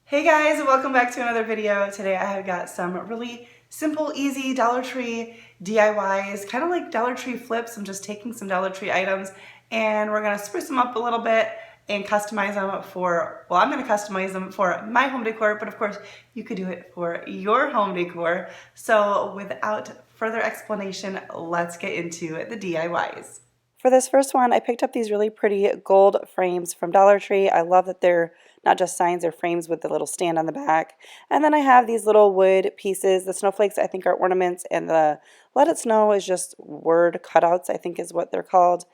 Hey guys, welcome back to another video. Today I have got some really simple, easy Dollar Tree DIYs, kind of like Dollar Tree flips. I'm just taking some Dollar Tree items and we're gonna spruce them up a little bit and customize them for, well, I'm gonna customize them for my home decor, but of course you could do it for your home decor. So without further explanation, let's get into the DIYs. For this first one, I picked up these really pretty gold frames from Dollar Tree. I love that they're not just signs, they're frames with the little stand on the back. And then I have these little wood pieces. The snowflakes I think are ornaments, and the Let It Snow is just word cutouts, I think is what they're called.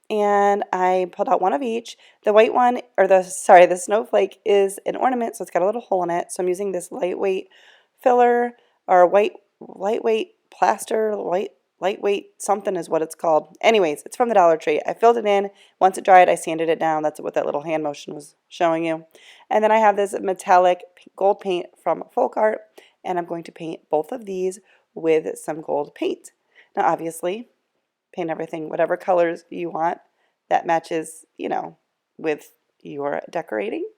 And I pulled out one of each. The white one, or the snowflake is an ornament, so it's got a little hole in it. So I'm using this lightweight filler, or lightweight plaster, lightweight something is what it's called. Anyways, it's from the Dollar Tree. I filled it in. Once it dried, I sanded it down. That's what that little hand motion was showing you. And then I have this metallic gold paint from Folk Art, and I'm going to paint both of these with some gold paint. Now, obviously, paint everything whatever colors you want that matches, with your decorating.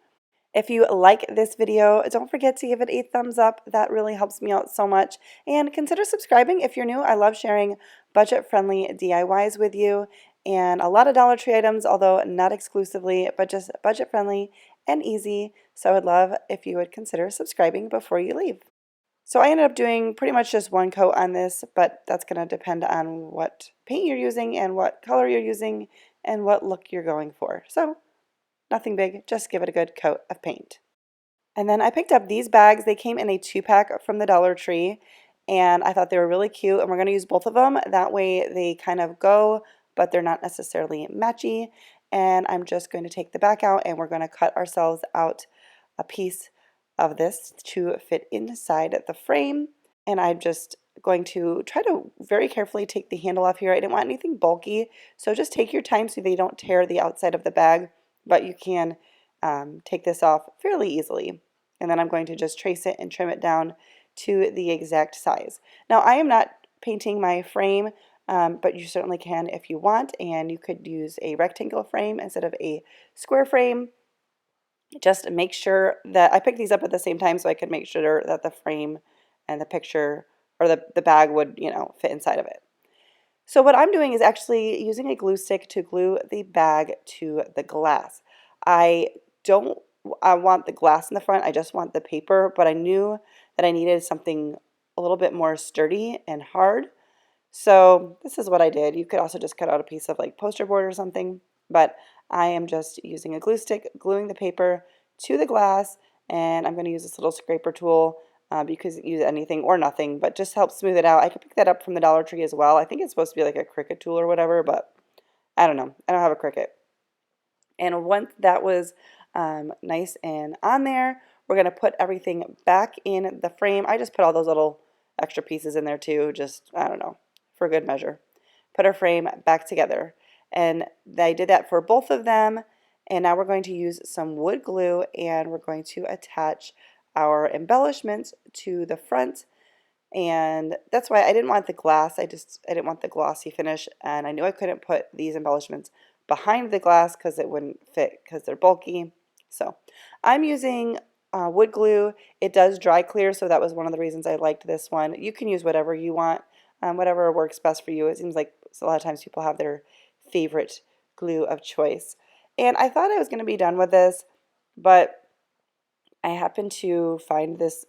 If you like this video, don't forget to give it a thumbs up. That really helps me out so much. And consider subscribing if you're new. I love sharing budget-friendly DIYs with you and a lot of Dollar Tree items, although not exclusively, but just budget-friendly and easy. So I would love if you would consider subscribing before you leave. So I ended up doing pretty much just one coat on this, but that's going to depend on what paint you're using and what color you're using and what look you're going for. So nothing big, just give it a good coat of paint. And then I picked up these bags. They came in a 2-pack from the Dollar Tree, and I thought they were really cute, and we're going to use both of them. That way they kind of go, but they're not necessarily matchy. And I'm just going to take the back out, and we're going to cut ourselves out a piece of this to fit inside the frame. And I'm just going to try to very carefully take the handle off here. I didn't want anything bulky, so just take your time so they don't tear the outside of the bag, but you can take this off fairly easily. And then I'm going to just trace it and trim it down to the exact size. Now I am not painting my frame, but you certainly can if you want, and you could use a rectangle frame instead of a square frame. Just make sure that I picked these up at the same time so I could make sure that the frame and the picture or the bag would, fit inside of it. So what I'm doing is actually using a glue stick to glue the bag to the glass. I don't want the glass in the front, I just want the paper, but I knew that I needed something a little bit more sturdy and hard. So this is what I did. You could also just cut out a piece of like poster board or something, but I am just using a glue stick, gluing the paper to the glass, and I'm going to use this little scraper tool. You could use anything or nothing, but just help smooth it out. I could pick that up from the Dollar Tree as well. I think it's supposed to be like a Cricut tool or whatever, but I don't know. I don't have a Cricut. And once that was nice and on there, we're going to put everything back in the frame. I just put all those little extra pieces in there too, just, I don't know, for good measure. Put our frame back together. And I did that for both of them. And now we're going to use some wood glue, and we're going to attach our embellishments to the front. And that's why I didn't want the glass. I didn't want the glossy finish, and I knew I couldn't put these embellishments behind the glass because it wouldn't fit because they're bulky. So I'm using wood glue. It does dry clear, so that was one of the reasons I liked this one. You can use whatever you want, whatever works best for you. It seems like a lot of times people have their favorite glue of choice. And I thought I was going to be done with this, but I happened to find this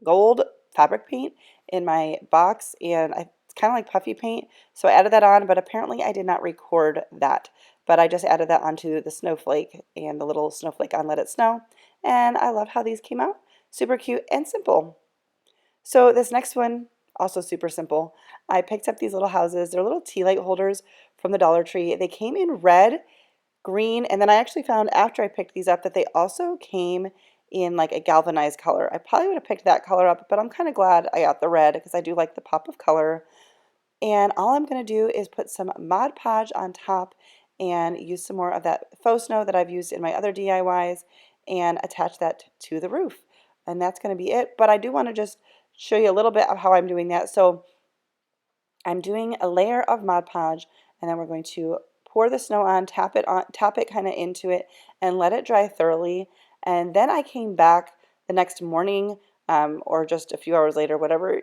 gold fabric paint in my box, and it's kind of like puffy paint, so I added that on, but apparently I did not record that. But I just added that onto the snowflake and the little snowflake on Let It Snow, and I love how these came out. Super cute and simple. So this next one, also super simple. I picked up these little houses. They're little tea light holders from the Dollar Tree. They came in red, green, and then I actually found after I picked these up that they also came in like a galvanized color. I probably would have picked that color up, but I'm kind of glad I got the red because I do like the pop of color. And all I'm going to do is put some Mod Podge on top and use some more of that faux snow that I've used in my other DIYs and attach that to the roof. And that's going to be it. But I do want to just show you a little bit of how I'm doing that. So I'm doing a layer of Mod Podge, and then we're going to pour the snow on, tap it kind of into it, and let it dry thoroughly. And then I came back the next morning or just a few hours later, whatever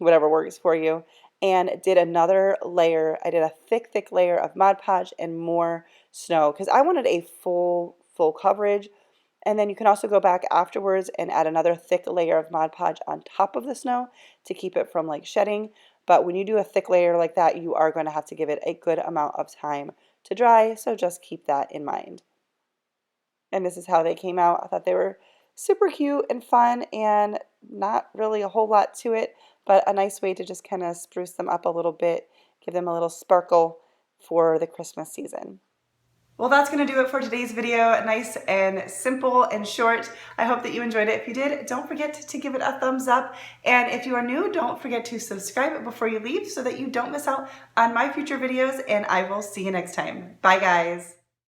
works for you, and did another layer. I did a thick layer of Mod Podge and more snow because I wanted a full coverage. And then you can also go back afterwards and add another thick layer of Mod Podge on top of the snow to keep it from like shedding. But when you do a thick layer like that, you are going to have to give it a good amount of time to dry, so just keep that in mind. And this is how they came out. I thought they were super cute and fun and not really a whole lot to it, but a nice way to just kind of spruce them up a little bit, give them a little sparkle for the Christmas season. Well, that's going to do it for today's video. Nice and simple and short. I hope that you enjoyed it. If you did, don't forget to give it a thumbs up. And if you are new, don't forget to subscribe before you leave so that you don't miss out on my future videos. And I will see you next time. Bye, guys.